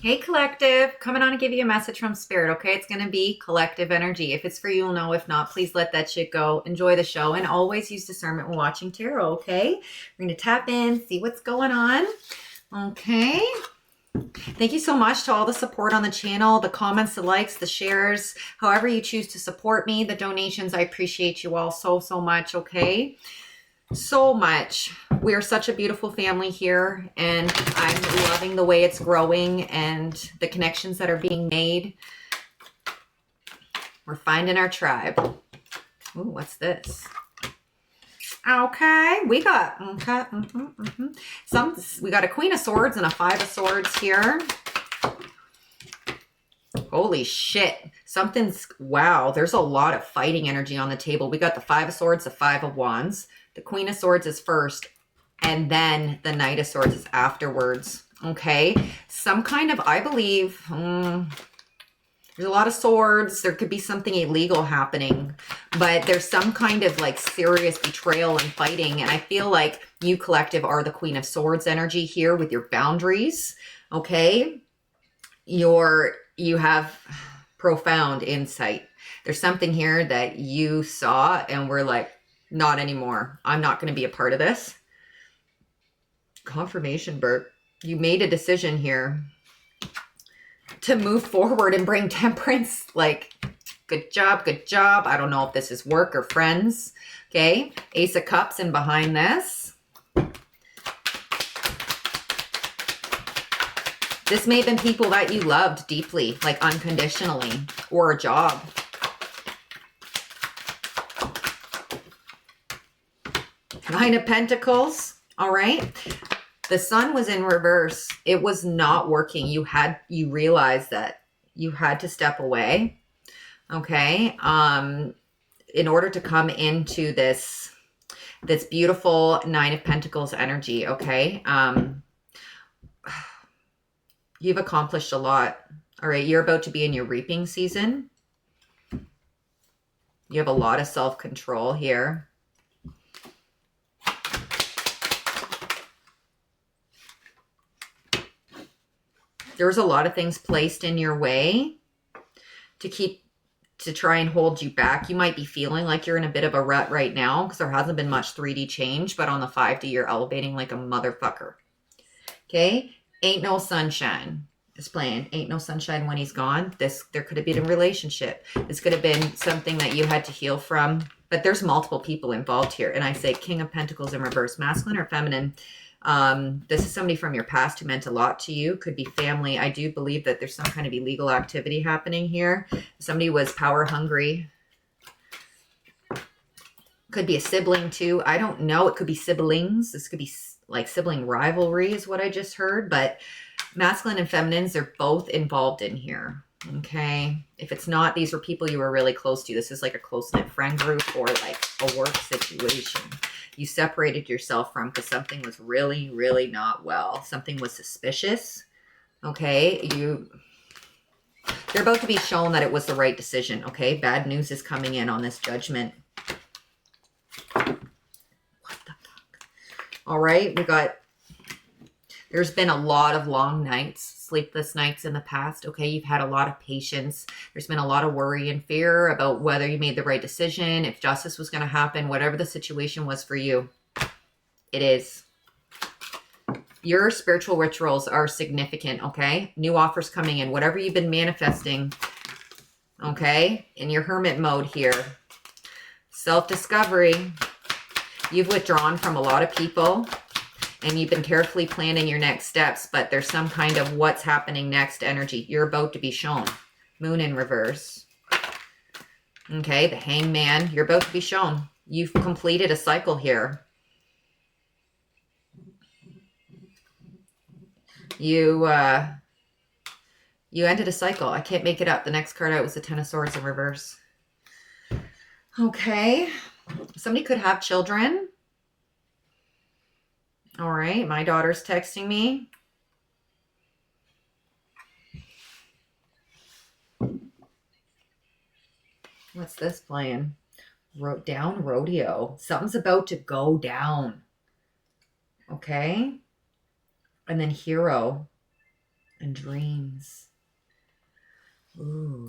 Hey, collective, coming on to give you a message from spirit. Okay, it's going to be collective energy. If it's for you, you'll know. If not, please let that shit go. Enjoy the show and always use discernment when watching tarot. Okay, we're going to tap in, see what's going on. Okay, thank you so much to all the support on the channel, the comments, the likes, the shares, however you choose to support me, the donations. I appreciate you all so much. Okay, so much. We are such a beautiful family here, and I'm loving the way it's growing and the connections that are being made. We're finding our tribe. Ooh, what's this? Okay, we got we got a Queen of Swords and a Five of Swords here. Holy shit. Wow, there's a lot of fighting energy on the table. We got the Five of Swords, the Five of Wands. The Queen of Swords is first, and then the Knight of Swords is afterwards. Okay, some kind of, I believe, there's a lot of swords. There could be something illegal happening, but there's some kind of like serious betrayal and fighting. And I feel like you, collective, are the Queen of Swords energy here with your boundaries. Okay, you have profound insight. There's something here that you saw and were like, not anymore. I'm not going to be a part of this. Confirmation, Bert. You made a decision here to move forward and bring temperance. Like, good job, good job. I don't know if this is work or friends. Okay. Ace of Cups in behind this. This may have been people that you loved deeply, like unconditionally, or a job. Nine of Pentacles. All right. The Sun was in reverse. It was not working. You realized that you had to step away. Okay. In order to come into this beautiful Nine of Pentacles energy. Okay. You've accomplished a lot. All right. You're about to be in your reaping season. You have a lot of self-control here. There's a lot of things placed in your way to try and hold you back. You might be feeling like you're in a bit of a rut right now because there hasn't been much 3D change, but on the 5D, you're elevating like a motherfucker. Okay? Ain't no sunshine is playing. Ain't no sunshine when he's gone. There could have been a relationship. This could have been something that you had to heal from, but there's multiple people involved here. And I say King of Pentacles in reverse, masculine or feminine. This is somebody from your past who meant a lot to you. Could be family. I do believe that there's some kind of illegal activity happening here. Somebody was power hungry. Could be a sibling too. I don't know. It could be siblings. This could be like sibling rivalry is what I just heard. But masculine and feminines, they're both involved in here. Okay. If it's not, these were people you were really close to. This is like a close-knit friend group or like a work situation. You separated yourself from because something was really not well. Something was suspicious. Okay. You're about to be shown that it was the right decision. Okay. Bad news is coming in on this judgment. What the fuck? All right. There's been a lot of long nights, sleepless nights in the past. Okay. You've had a lot of patience. There's been a lot of worry and fear about whether you made the right decision, if justice was going to happen, whatever the situation was for you. It is. Your spiritual rituals are significant. Okay. New offers coming in, whatever you've been manifesting. Okay. In your hermit mode here. Self-discovery. You've withdrawn from a lot of people. And you've been carefully planning your next steps, but there's some kind of what's happening next energy. You're about to be shown. Moon in reverse. Okay, the Hangman. You're about to be shown. You've completed a cycle here. You ended a cycle. I can't make it up. The next card out was the Ten of Swords in reverse. Okay. Somebody could have children. All right, my daughter's texting me. What's this playing? Down rodeo. Something's about to go down. Okay. And then hero. and dreams. Ooh,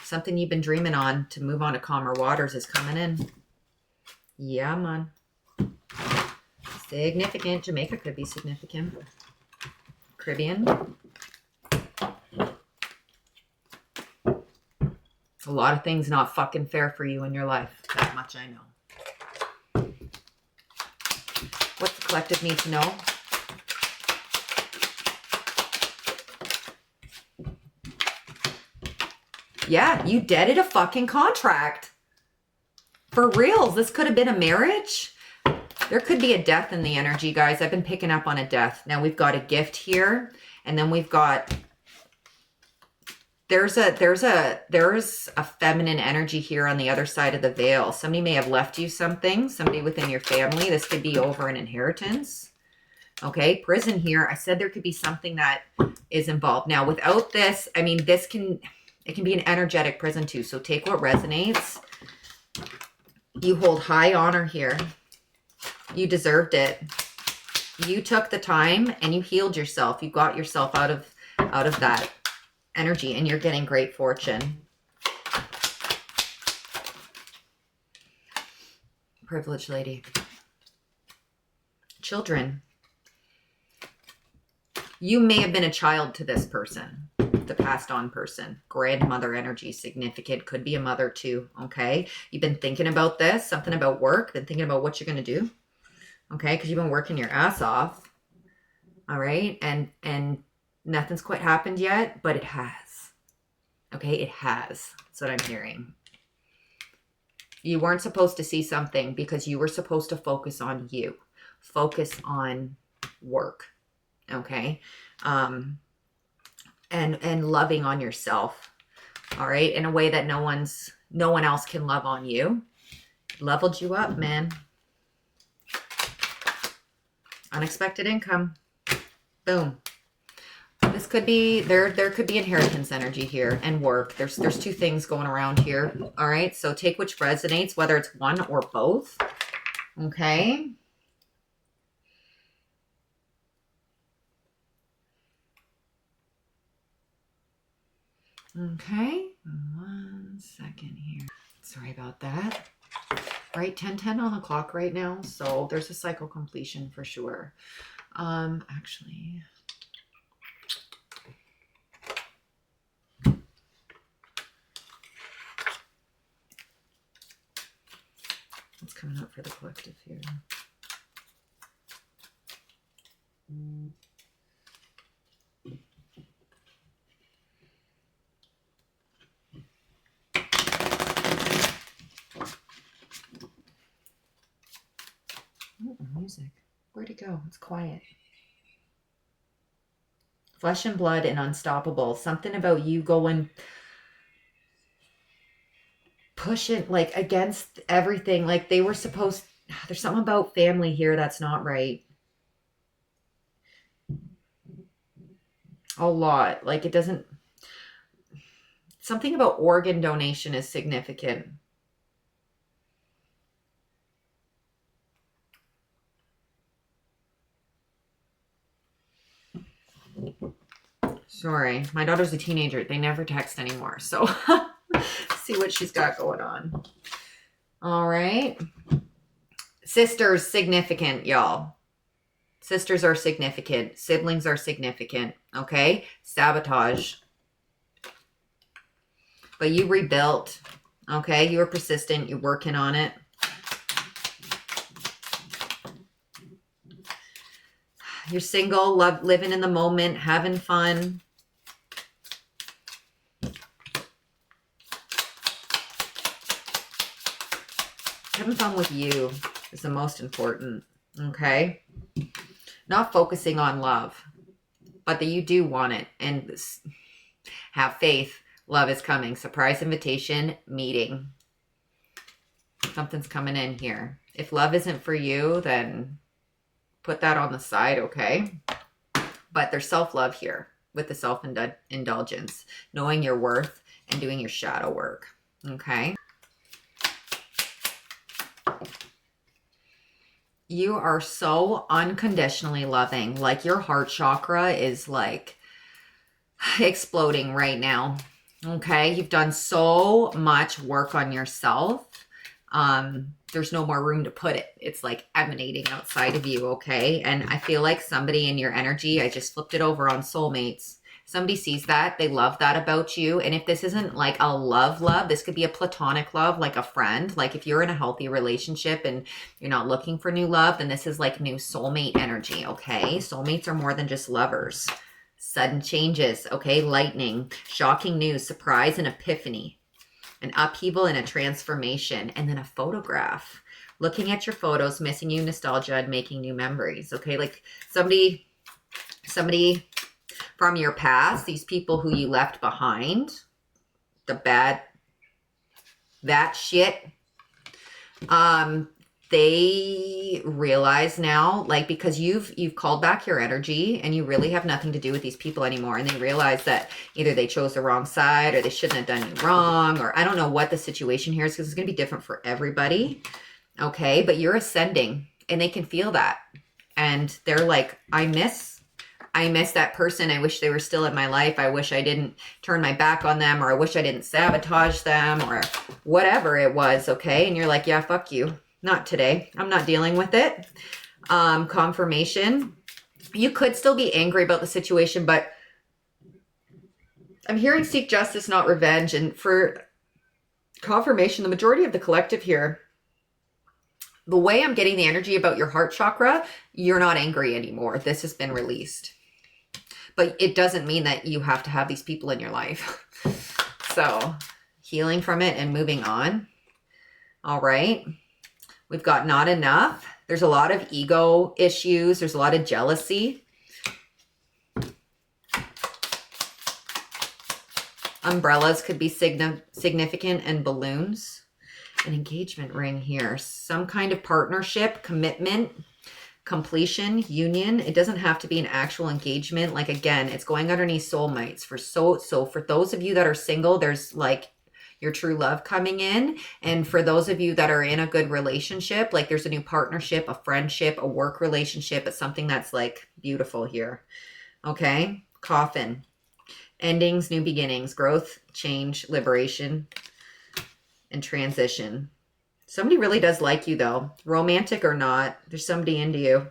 something you've been dreaming on to move on to calmer waters is coming in. Yeah, man. Significant. Jamaica could be significant. Caribbean. A lot of things not fucking fair for you in your life. That much I know. What's the collective need to know? Yeah, you deaded a fucking contract. For reals, this could have been a marriage. There could be a death in the energy, guys. I've been picking up on a death. Now we've got a gift here, and then we've got there's a feminine energy here on the other side of the veil. Somebody may have left you something, somebody within your family. This could be over an inheritance. Okay, prison here. I said there could be something that is involved. Now, without this, I mean, it can be an energetic prison too. So take what resonates. You hold high honor here. You deserved it. You took the time and you healed yourself. You got yourself out of that energy, and you're getting great fortune. Privileged lady. Children. You may have been a child to this person, the passed on person. Grandmother energy, significant. Could be a mother too, okay? You've been thinking about this, something about work, been thinking about what you're going to do, okay? Because you've been working your ass off, all right? And nothing's quite happened yet, but it has, okay? It has. That's what I'm hearing. You weren't supposed to see something because you were supposed to focus on you. Focus on work, okay? And loving on yourself, all right? In a way that no one else can love on you. Leveled you up, man. Unexpected income. Boom. This could be, there could be inheritance energy here and work. There's two things going around here, all right? So take which resonates, whether it's one or both, okay? Okay, 1 second here. Sorry about that. Right, 10:10 on the clock right now, so there's a cycle completion for sure. Actually, what's coming up for the collective here? Music. Where'd it go? It's quiet. Flesh and blood and unstoppable. Something about you going pushing like against everything. Like they were supposed. There's something about family here that's not right. A lot. Like it doesn't. Something about organ donation is significant. Sorry, my daughter's a teenager. They never text anymore. So see what she's got going on. All right. Sisters, significant, y'all. Sisters are significant. Siblings are significant. Okay. Sabotage. But you rebuilt. Okay. You were persistent. You're working on it. You're single, living in the moment, having fun. Having fun with you is the most important, okay? Not focusing on love, but that you do want it. And have faith. Love is coming. Surprise invitation, meeting. Something's coming in here. If love isn't for you, then put that on the side, okay? But there's self-love here with the self-indulgence, knowing your worth and doing your shadow work, okay? You are so unconditionally loving. Like your heart chakra is like exploding right now. Okay, you've done so much work on yourself. There's no more room to put it. It's like emanating outside of you, okay? And I feel like somebody in your energy, I just flipped it over on soulmates. Somebody sees that, they love that about you. And if this isn't like a love, this could be a platonic love, like a friend. Like if you're in a healthy relationship and you're not looking for new love, then this is like new soulmate energy, okay? Soulmates are more than just lovers. Sudden changes, okay? Lightning, shocking news, surprise and epiphany, an upheaval and a transformation, and then a photograph. Looking at your photos, missing you, nostalgia, and making new memories, okay? Like somebody from your past, these people who you left behind, that shit, they realize now, like, because you've called back your energy and you really have nothing to do with these people anymore. And they realize that either they chose the wrong side or they shouldn't have done you wrong, or I don't know what the situation here is, because it's going to be different for everybody. Okay. But you're ascending and they can feel that. And they're like, I miss that person. I wish they were still in my life. I wish I didn't turn my back on them, or I wish I didn't sabotage them, or whatever it was. Okay. And you're like, yeah, fuck you. Not today. I'm not dealing with it. Confirmation. You could still be angry about the situation, but I'm hearing seek justice, not revenge. And for confirmation, the majority of the collective here, the way I'm getting the energy about your heart chakra, you're not angry anymore. This has been released. But it doesn't mean that you have to have these people in your life. So healing from it and moving on. All right. We've got not enough. There's a lot of ego issues. There's a lot of jealousy. Umbrellas could be significant, and balloons. An engagement ring here. Some kind of partnership, commitment, completion, union. It doesn't have to be an actual engagement. Like, again, it's going underneath soulmates. So for those of you that are single, there's like your true love coming in. And for those of you that are in a good relationship, like there's a new partnership, a friendship, a work relationship. It's something that's like beautiful here. Okay. Coffin. Endings, new beginnings, growth, change, liberation, and transition. Somebody really does like you though. Romantic or not, there's somebody into you.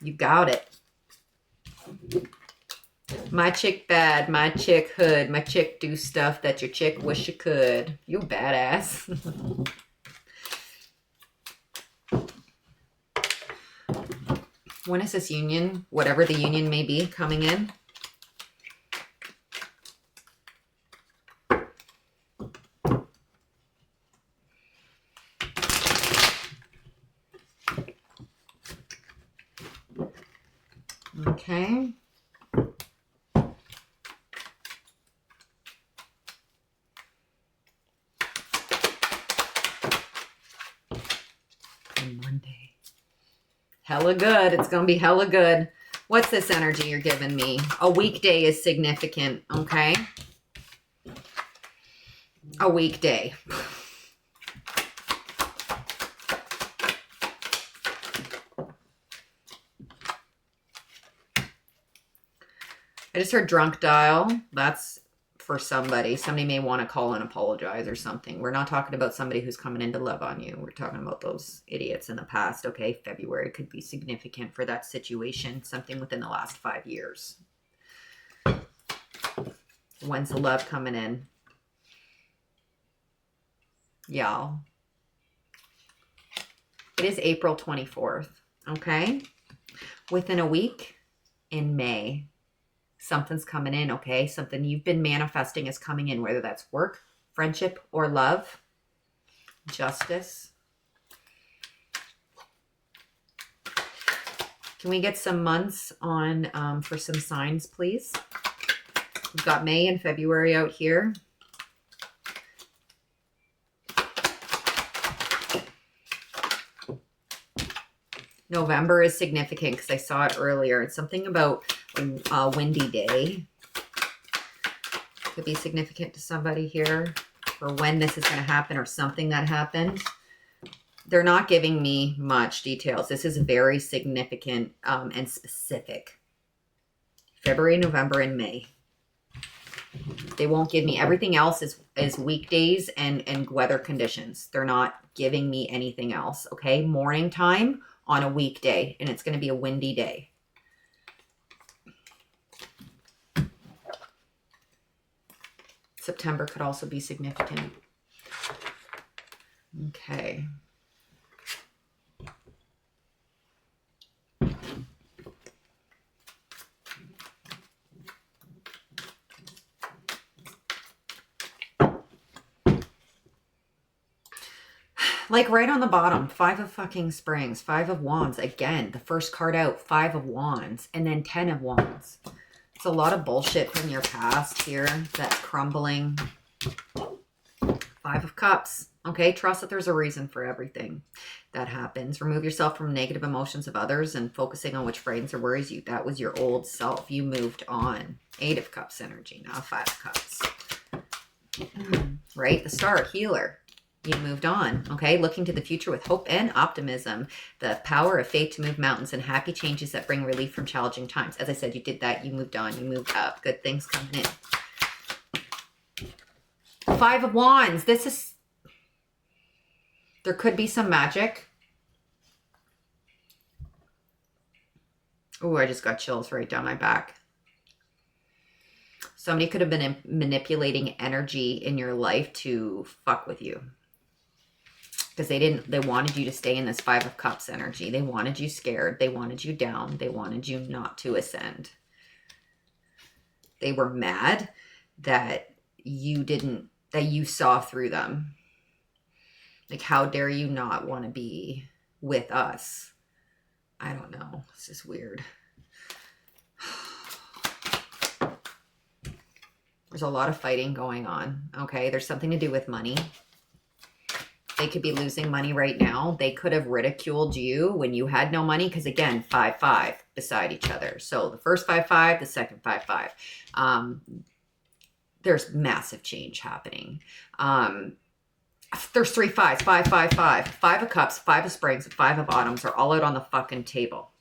You got it. My chick bad, my chick hood, my chick do stuff that your chick wish you could. You badass. When is this union, whatever the union may be, coming in? Okay. Monday. Hella good. It's going to be hella good. What's this energy you're giving me? A weekday is significant, okay? A weekday. I just heard drunk dial. That's for somebody. Somebody may want to call and apologize or something. We're not talking about somebody who's coming in to love on you. We're talking about those idiots in the past. Okay, February could be significant for that situation. Something within the last 5 years. When's the love coming in? Y'all. It is April 24th. Okay. Within a week in May. Something's coming in, okay? Something you've been manifesting is coming in, whether that's work, friendship, or love. Justice. Can we get some months on for some signs, please? We've got May and February out here. November is significant because I saw it earlier. It's something about a windy day. Could be significant to somebody here, or when this is going to happen, or something that happened. They're not giving me much details. This is very significant and specific. February, November, and May. They won't give me everything else is weekdays and weather conditions. They're not giving me anything else. Okay. Morning time on a weekday, and it's going to be a windy day. September could also be significant. Okay. Like right on the bottom, 5 of fucking Springs, 5 of Wands. Again, the first card out, 5 of Wands, and then 10 of Wands. It's a lot of bullshit from your past here that's crumbling. 5 of Cups. Okay, trust that there's a reason for everything that happens. Remove yourself from negative emotions of others and focusing on which frightens or worries you. That was your old self. You moved on. 8 of Cups energy, now 5 of Cups. Right? The Star, healer. You moved on, okay? Looking to the future with hope and optimism. The power of faith to move mountains and happy changes that bring relief from challenging times. As I said, you did that. You moved on. You moved up. Good things coming in. 5 of Wands. This is... There could be some magic. Oh, I just got chills right down my back. Somebody could have been manipulating energy in your life to fuck with you. Because they wanted you to stay in this 5 of Cups energy. They wanted you scared. They wanted you down. They wanted you not to ascend. They were mad that you saw through them. Like, how dare you not want to be with us? I don't know. This is weird. There's a lot of fighting going on. Okay, there's something to do with money. They could be losing money right now. They could have ridiculed you when you had no money. Because again, 5-5 beside each other. So the first 5-5, the second 5-5. There's massive change happening. There's 3 5s, 5-5-5. 5 of Cups, 5 of Springs, 5 of Autumns are all out on the fucking table.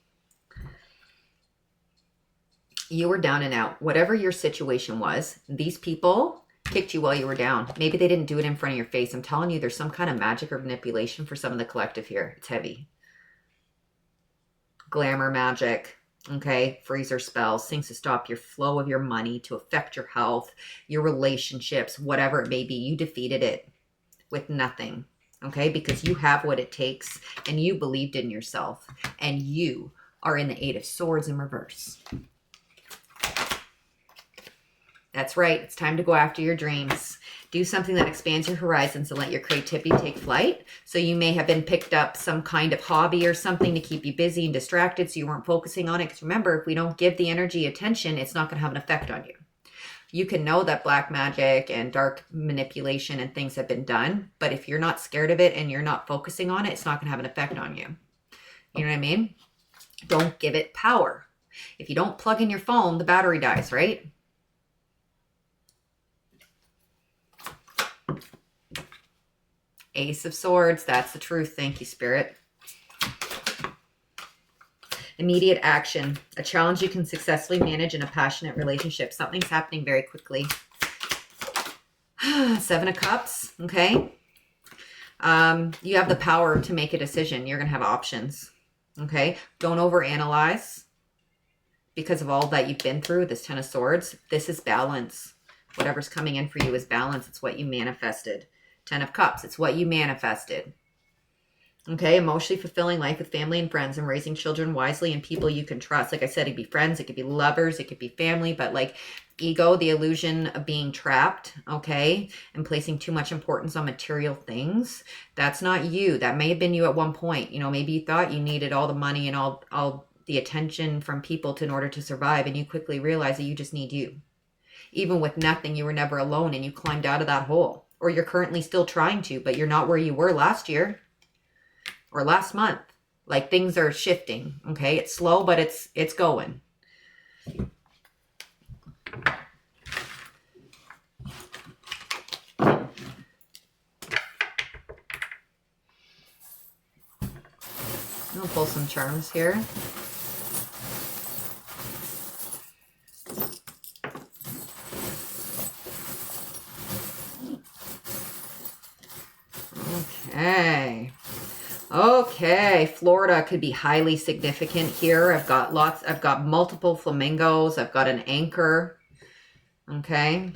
You were down and out. Whatever your situation was, these people kicked you while you were down. Maybe they didn't do it in front of your face. I'm telling you, there's some kind of magic or manipulation for some of the collective here. It's heavy. Glamour magic. Okay, freezer spells, things to stop your flow of your money, to affect your health, your relationships, whatever it may be. You defeated it with nothing. Okay, because you have what it takes and you believed in yourself, and you are in the 8 of Swords in reverse. That's right. It's time to go after your dreams. Do something that expands your horizons and let your creativity take flight. So you may have been picked up some kind of hobby or something to keep you busy and distracted so you weren't focusing on it. Because remember, if we don't give the energy attention, it's not going to have an effect on you. You can know that black magic and dark manipulation and things have been done. But if you're not scared of it and you're not focusing on it, it's not going to have an effect on you. You know what I mean? Don't give it power. If you don't plug in your phone, the battery dies, right? Ace of Swords, that's the truth. Thank you, Spirit. Immediate action. A challenge you can successfully manage in a passionate relationship. Something's happening very quickly. 7 of Cups, okay? You have the power to make a decision. You're going to have options, okay? Don't overanalyze because of all that you've been through. This 10 of Swords, this is balance. Whatever's coming in for you is balance. It's what you manifested. 10 of Cups, it's what you manifested. Okay, emotionally fulfilling life with family and friends and raising children wisely and people you can trust. Like I said, it could be friends, it could be lovers, it could be family, but like ego, the illusion of being trapped, okay, and placing too much importance on material things. That's not you. That may have been you at one point. You know, maybe you thought you needed all the money and all the attention from people in order to survive, and you quickly realize that you just need you. Even with nothing, you were never alone and you climbed out of that hole. Or you're currently still trying to, but you're not where you were last year or last month. Like, things are shifting, okay? It's slow, but it's going. I'll pull some charms here. Okay. Okay, Florida could be highly significant here. I've got multiple flamingos. I've got an anchor. Okay.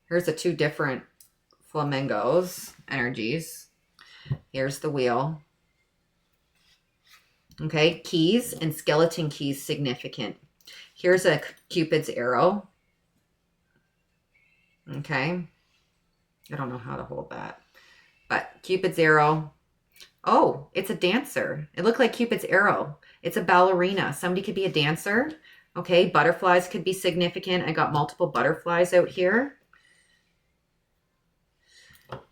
Here's the two different flamingos energies. Here's the wheel. Okay, keys and skeleton keys significant. Here's a Cupid's arrow. Okay. I don't know how to hold that. But Cupid's arrow. Oh, it's a dancer. It looked like Cupid's arrow. It's a ballerina. Somebody could be a dancer. Okay, butterflies could be significant. I got multiple butterflies out here.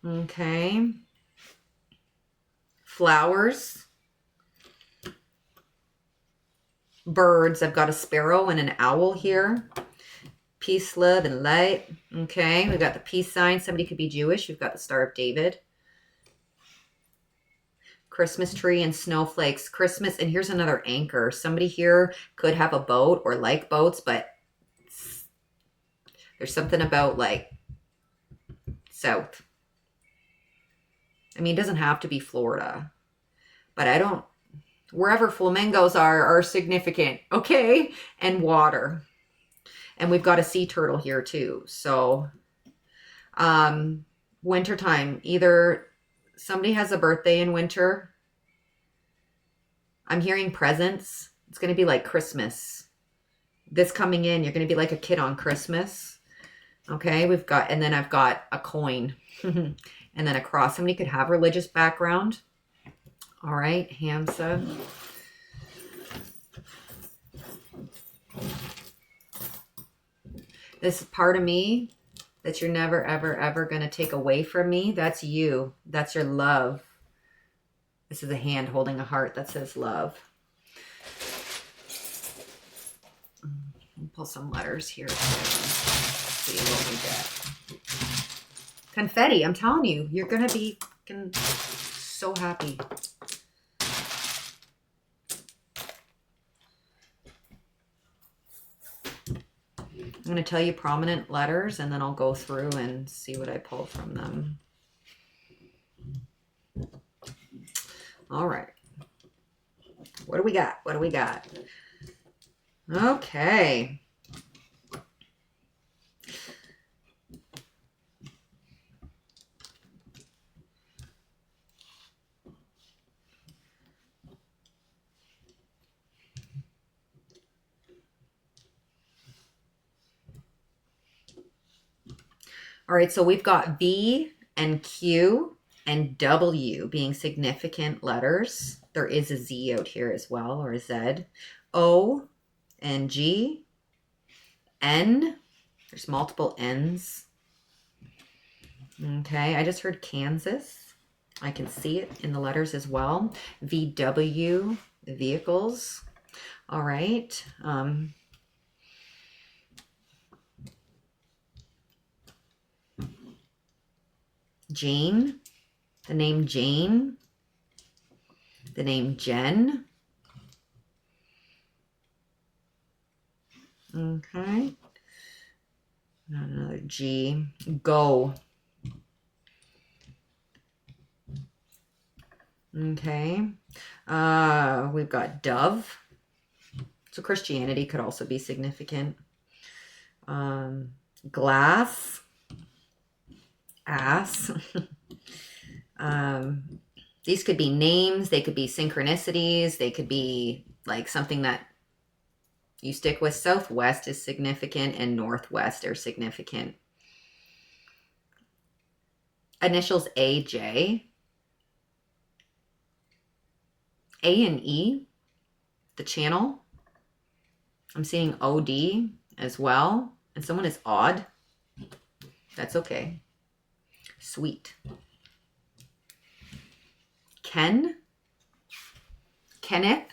Okay. Flowers. Birds. I've got a sparrow and an owl here. Peace, love, and light. Okay, we've got the peace sign. Somebody could be Jewish. We've got the Star of David. Christmas tree and snowflakes. Christmas, and here's another anchor. Somebody here could have a boat or like boats, but there's something about like south. I mean, it doesn't have to be Florida, but I don't, wherever flamingos are significant. Okay, and water. And we've got a sea turtle here too. So, wintertime, either somebody has a birthday in winter. I'm hearing presents. It's going to be like Christmas. This coming in, you're going to be like a kid on Christmas. Okay, we've got, and then I've got a coin. And then a cross. Somebody could have religious background. All right, Hamsa. This part of me that you're never, ever, ever going to take away from me, that's you. That's your love. This is a hand holding a heart that says love. I'll pull some letters here. See what we get. Confetti, I'm telling you, you're going to be so happy. I'm going to tell you prominent letters, and then I'll go through and see what I pull from them. All right. What do we got? What do we got? Okay. All right, so we've got V and Q and W being significant letters. There is a Z out here as well, or a Z. O and G. N. There's multiple N's. Okay, I just heard Kansas. I can see it in the letters as well. VW, vehicles. All right. Jane, the name Jane, the name Jen. Okay. Another G. Go. Okay. We've got dove. So Christianity could also be significant. Glass. Ass. These could be names. They could be synchronicities. They could be like something that you stick with. Southwest is significant and Northwest are significant. Initials AJ. A and E, the channel. I'm seeing OD as well. And someone is odd. That's okay. Sweet. Ken. Kenneth.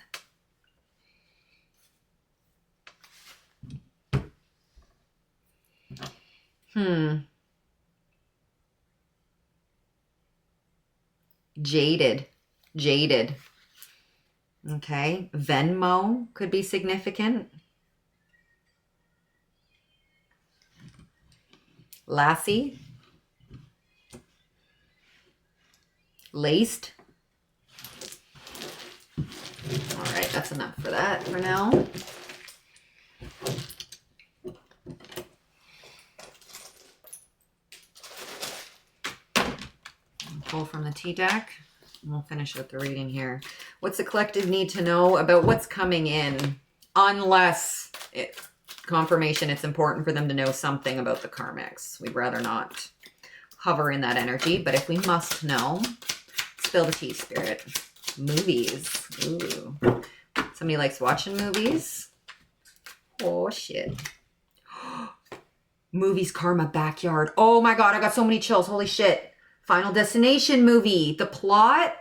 Jaded. Jaded. Okay. Venmo could be significant. Lassie. Laced. All right, that's enough for that for now. Pull from the tea deck. And we'll finish with the reading here. What's the collective need to know about what's coming in? Unless confirmation, it's important for them to know something about the karmics. We'd rather not hover in that energy, but if we must know, spill the tea, Spirit. Movies. Ooh. Somebody likes watching movies. Oh, shit. Movies, karma, backyard. Oh my God, I got so many chills. Holy shit. Final Destination movie. The plot,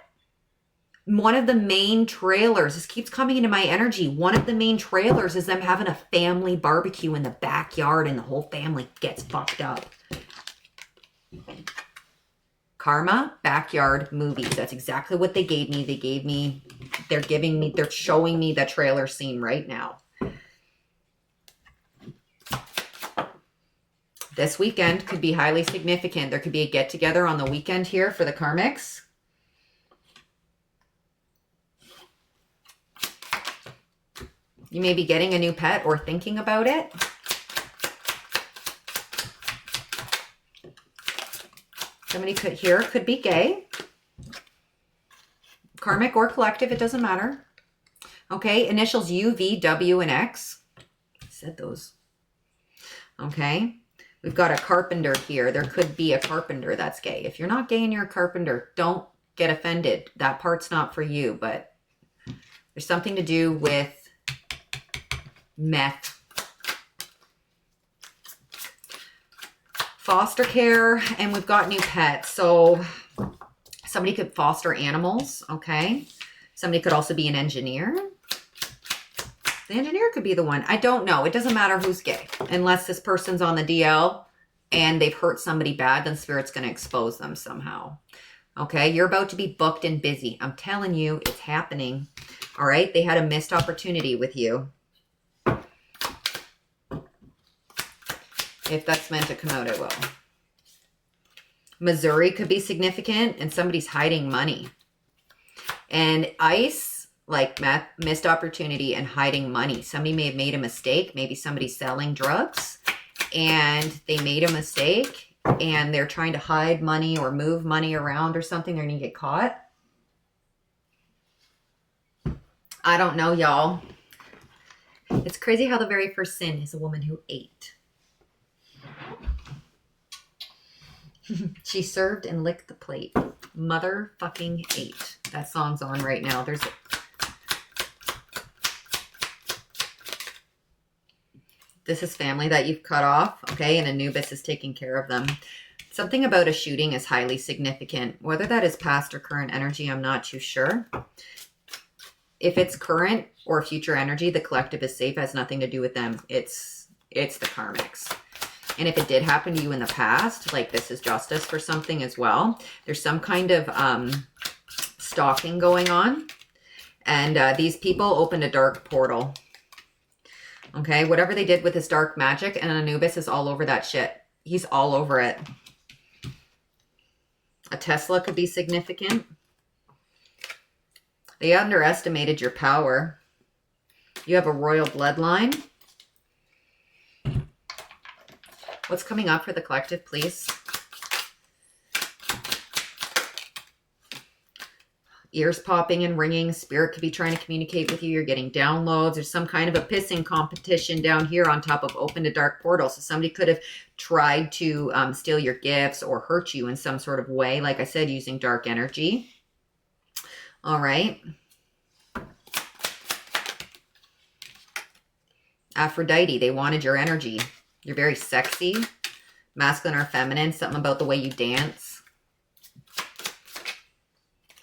one of the main trailers, this keeps coming into my energy. One of the main trailers is them having a family barbecue in the backyard and the whole family gets fucked up. Karma, backyard movies. That's exactly what they gave me. They're showing me the trailer scene right now. This weekend could be highly significant. There could be a get-together on the weekend here for the karmics. You may be getting a new pet or thinking about it. Somebody could be gay. Karmic or collective, it doesn't matter. Okay, initials U, V, W, and X. I said those. Okay. We've got a carpenter here. There could be a carpenter that's gay. If you're not gay and you're a carpenter, don't get offended. That part's not for you, but there's something to do with meth. Foster care, and we've got new pets. So somebody could foster animals, okay? Somebody could also be an engineer. The engineer could be the one. I don't know. It doesn't matter who's gay. Unless this person's on the DL and they've hurt somebody bad, then Spirit's going to expose them somehow. Okay? You're about to be booked and busy. I'm telling you, it's happening. All right? They had a missed opportunity with you. If that's meant to come out, it will. Missouri could be significant, and somebody's hiding money. And ice, like missed opportunity and hiding money. Somebody may have made a mistake. Maybe somebody's selling drugs and they made a mistake and they're trying to hide money or move money around or something. They're going to get caught. I don't know, y'all. It's crazy how the very first sin is a woman who ate. She served and licked the plate. Motherfucking ate. That song's on right now. This is family that you've cut off, okay? And Anubis is taking care of them. Something about a shooting is highly significant. Whether that is past or current energy, I'm not too sure. If it's current or future energy, the collective is safe. It has nothing to do with them. It's the karmics. And if it did happen to you in the past, like this is justice for something as well. There's some kind of stalking going on. And these people opened a dark portal. Okay, whatever they did with this dark magic, and Anubis is all over that shit. He's all over it. A Tesla could be significant. They underestimated your power. You have a royal bloodline. What's coming up for the collective, please? Ears popping and ringing. Spirit could be trying to communicate with you. You're getting downloads. There's some kind of a pissing competition down here on top of open to dark portal. So somebody could have tried to steal your gifts or hurt you in some sort of way. Like I said, using dark energy. All right. Aphrodite, they wanted your energy. You're very sexy, masculine or feminine, something about the way you dance.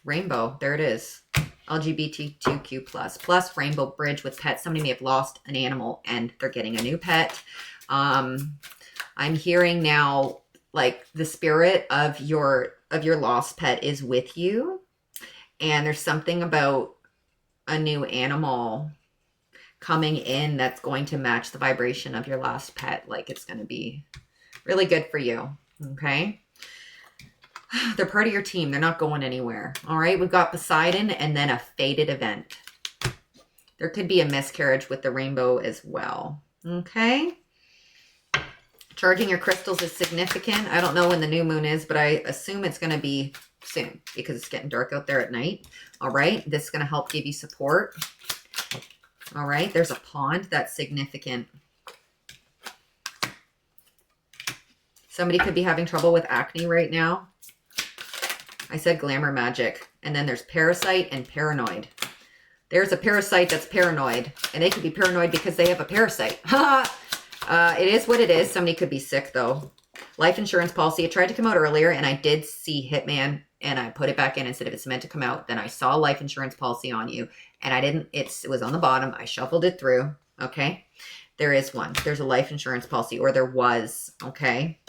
Rainbow, there it is. LGBTQ+. Plus rainbow bridge with pets. Somebody may have lost an animal and they're getting a new pet. I'm hearing now like the spirit of your lost pet is with you. And there's something about a new animal coming in that's going to match the vibration of your last pet. Like it's going to be really good for you. Okay. They're part of your team. They're not going anywhere. All right. We've got Poseidon and then a fated event. There could be a miscarriage with the rainbow as well. Okay. Charging your crystals is significant. I don't know when the new moon is, but I assume it's going to be soon because it's getting dark out there at night. All right. This is going to help give you support. All right. There's a pond. That's significant. Somebody could be having trouble with acne right now. I said glamour magic. And then there's parasite and paranoid. There's a parasite that's paranoid. And they could be paranoid because they have a parasite. It is what it is. Somebody could be sick though. Life insurance policy. It tried to come out earlier and I did see Hitman and I put it back in and said if it's meant to come out, then I saw life insurance policy on you. And I didn't, it was on the bottom. I shuffled it through. Okay. There is one. There's a life insurance policy, or there was. Okay.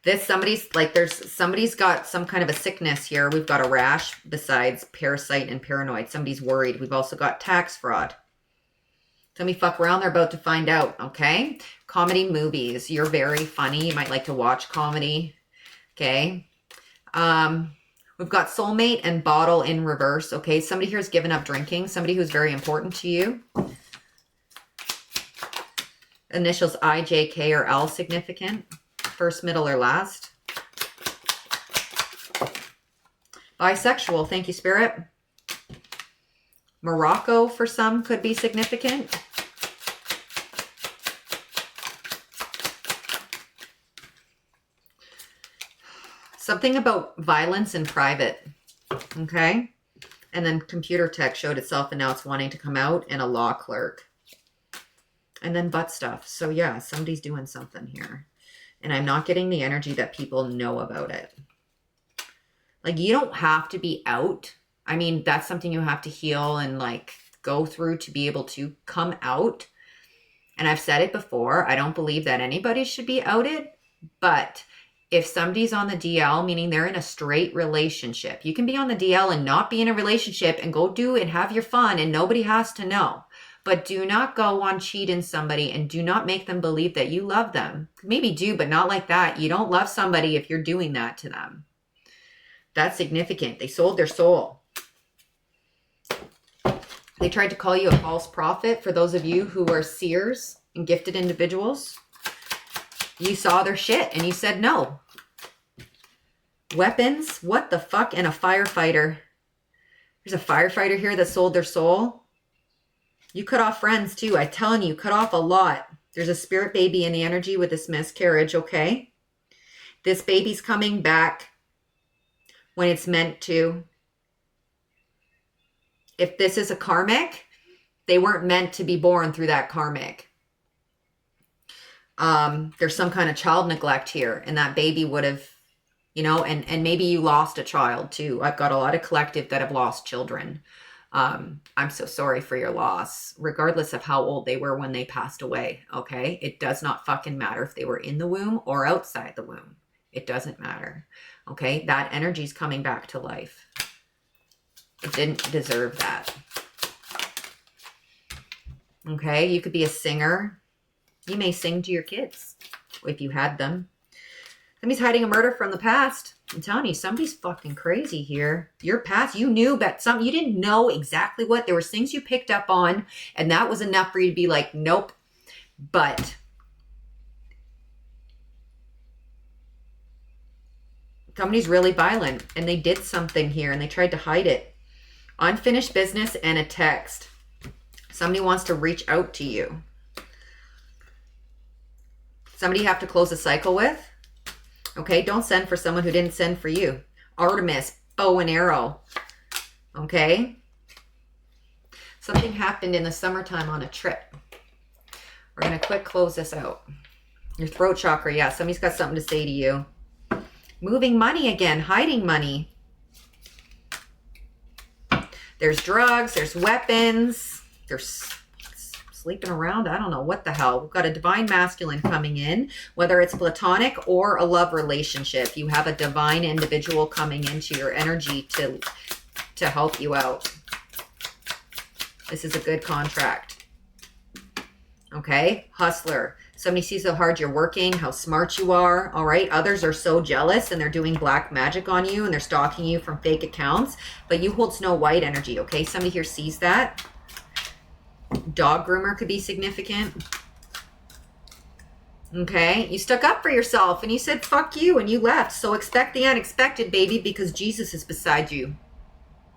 This somebody's got some kind of a sickness here. We've got a rash besides parasite and paranoid. Somebody's worried. We've also got tax fraud. Somebody fuck around. They're about to find out. Okay. Comedy movies. You're very funny. You might like to watch comedy. Okay. We've got soulmate and bottle in reverse. Okay. Somebody here has given up drinking. Somebody who's very important to you. Initials I, J, K, or L significant. First, middle, or last. Bisexual. Thank you, Spirit. Morocco for some could be significant. Something about violence in private. Okay. And then computer tech showed itself and now it's wanting to come out, and a law clerk. And then butt stuff. So yeah, somebody's doing something here. And I'm not getting the energy that people know about it. Like, you don't have to be out. I mean, that's something you have to heal and like go through to be able to come out. And I've said it before, I don't believe that anybody should be outed. But if somebody's on the DL, meaning they're in a straight relationship, you can be on the DL and not be in a relationship and go do and have your fun and nobody has to know. But do not go on cheating somebody and do not make them believe that you love them. Maybe do, but not like that. You don't love somebody if you're doing that to them. That's significant. They sold their soul. They tried to call you a false prophet. For those of you who are seers and gifted individuals, you saw their shit and you said no. Weapons, what the fuck? And a firefighter. There's a firefighter here that sold their soul. You cut off friends too. I'm telling you, cut off a lot. There's a spirit baby in the energy with this miscarriage, okay? This baby's coming back when it's meant to. If this is a karmic, they weren't meant to be born through that karmic. There's some kind of child neglect here, and that baby would have, you know, and maybe you lost a child too. I've got a lot of collective that have lost children. I'm so sorry for your loss, regardless of how old they were when they passed away. Okay. It does not fucking matter if they were in the womb or outside the womb. It doesn't matter. Okay. That energy is coming back to life. It didn't deserve that. Okay. You could be a singer. You may sing to your kids if you had them. Somebody's hiding a murder from the past. I'm telling you, somebody's fucking crazy here. Your past, you knew, but you didn't know exactly what. There were things you picked up on, and that was enough for you to be like, nope. But somebody's really violent, and they did something here, and they tried to hide it. Unfinished business and a text. Somebody wants to reach out to you. Somebody you have to close a cycle with. Okay, don't send for someone who didn't send for you. Artemis, bow and arrow. Okay. Something happened in the summertime on a trip. We're going to quick close this out. Your throat chakra, yeah, somebody's got something to say to you. Moving money again, hiding money. There's drugs, there's weapons, there's sleeping around. I don't know what the hell. We've got a divine masculine coming in, whether it's platonic or a love relationship. You have a divine individual coming into your energy to help you out. This is a good contract. Okay. Hustler. Somebody sees how hard you're working, how smart you are, all right? Others are so jealous and they're doing black magic on you and they're stalking you from fake accounts, but you hold Snow White energy, okay? Somebody here sees that. Dog groomer could be significant. Okay, you stuck up for yourself and you said, fuck you, and you left. So expect the unexpected, baby, because Jesus is beside you.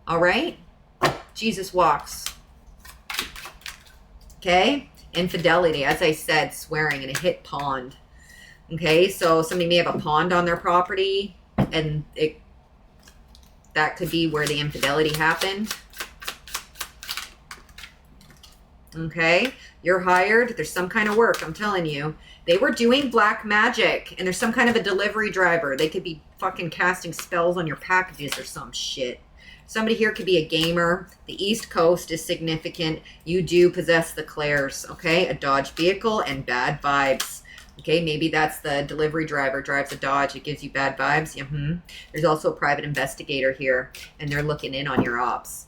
All right? Jesus walks. Okay? Infidelity, as I said, swearing, and a hit pond. Okay, so somebody may have a pond on their property, and that could be where the infidelity happened. Okay, you're hired. There's some kind of work, I'm telling you. They were doing black magic, and there's some kind of a delivery driver. They could be fucking casting spells on your packages or some shit. Somebody here could be a gamer. The East Coast is significant. You do possess the clairs, okay? A Dodge vehicle and bad vibes. Okay, maybe that's the delivery driver drives a Dodge. It gives you bad vibes. There's also a private investigator here, and they're looking in on your ops.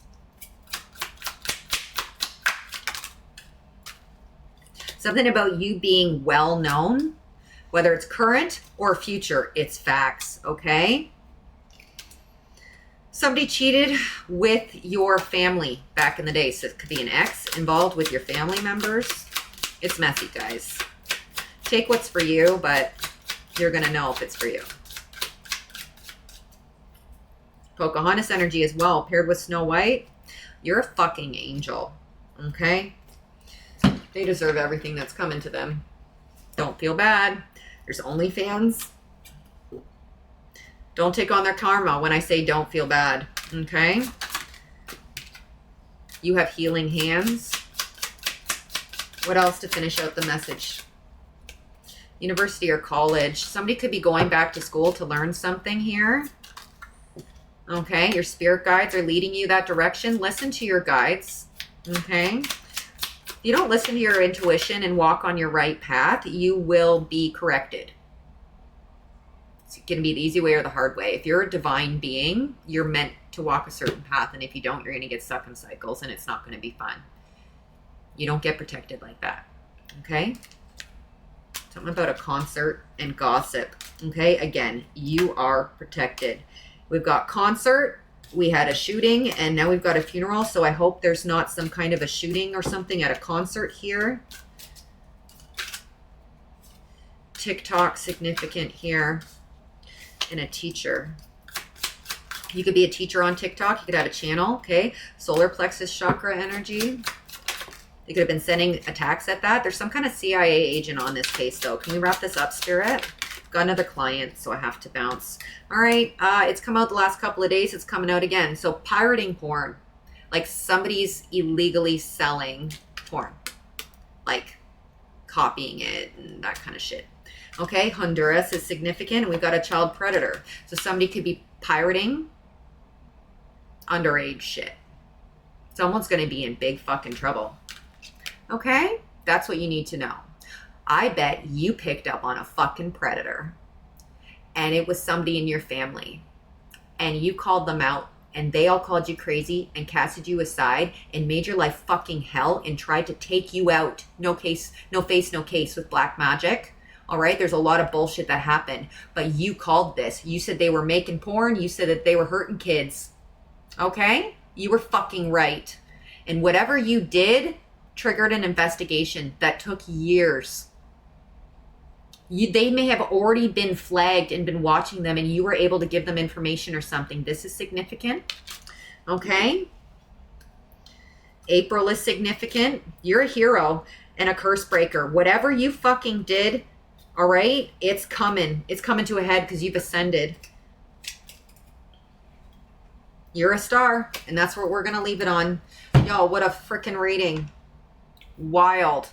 Something about you being well known, whether it's current or future, it's facts, okay? Somebody cheated with your family back in the day. So it could be an ex involved with your family members. It's messy, guys. Take what's for you, but you're going to know if it's for you. Pocahontas energy as well, paired with Snow White. You're a fucking angel, okay? They deserve everything that's coming to them. Don't feel bad. There's OnlyFans. Don't take on their karma when I say don't feel bad, okay? You have healing hands. What else to finish out the message? University or college. Somebody could be going back to school to learn something here. Okay, your spirit guides are leading you that direction. Listen to your guides, okay? If you don't listen to your intuition and walk on your right path, you will be corrected. It's going to be the easy way or the hard way. If you're a divine being, you're meant to walk a certain path. And if you don't, you're going to get stuck in cycles and it's not going to be fun. You don't get protected like that. Okay? Something about a concert and gossip. Okay? Again, you are protected. We've got concert. We had a shooting and now we've got a funeral. So I hope there's not some kind of a shooting or something at a concert here. TikTok significant here. And a teacher. You could be a teacher on TikTok. You could have a channel. Okay. Solar plexus chakra energy. They could have been sending attacks at that. There's some kind of CIA agent on this case though. Can we wrap this up, Spirit? Got another client, so I have to bounce. All right, it's come out the last couple of days. It's coming out again. So pirating porn, like somebody's illegally selling porn, like copying it and that kind of shit. Okay, Honduras is significant. We've got a child predator. So somebody could be pirating underage shit. Someone's going to be in big fucking trouble. Okay, that's what you need to know. I bet you picked up on a fucking predator and it was somebody in your family and you called them out and they all called you crazy and casted you aside and made your life fucking hell and tried to take you out. No case, no face, no case with black magic. All right. There's a lot of bullshit that happened, but you called this. You said they were making porn. You said that they were hurting kids. Okay. You were fucking right. And whatever you did triggered an investigation that took years. They may have already been flagged and been watching them and you were able to give them information or something. This is significant. Okay. April is significant. You're a hero and a curse breaker. Whatever you fucking did, all right, it's coming. It's coming to a head because you've ascended. You're a star and that's what we're going to leave it on. Yo, what a freaking reading. Wild.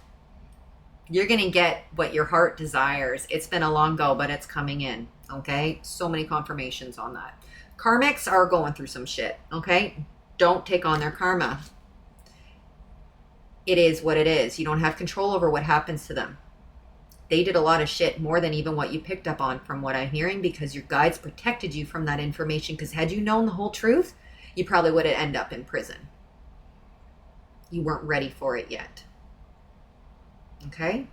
You're going to get what your heart desires. It's been a long go, but it's coming in. Okay. So many confirmations on that. Karmics are going through some shit. Okay. Don't take on their karma. It is what it is. You don't have control over what happens to them. They did a lot of shit more than even what you picked up on from what I'm hearing because your guides protected you from that information. Because had you known the whole truth, you probably would have ended up in prison. You weren't ready for it yet. Okay?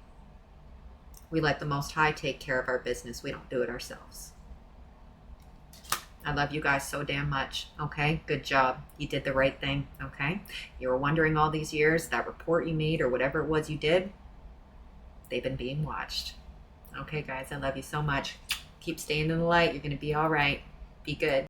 We let the Most High take care of our business. We don't do it ourselves. I love you guys so damn much. Okay, good job. You did the right thing. Okay, you were wondering all these years, that report you made or whatever it was you did, they've been being watched. Okay, guys, I love you so much. Keep staying in the light. You're going to be all right. Be good.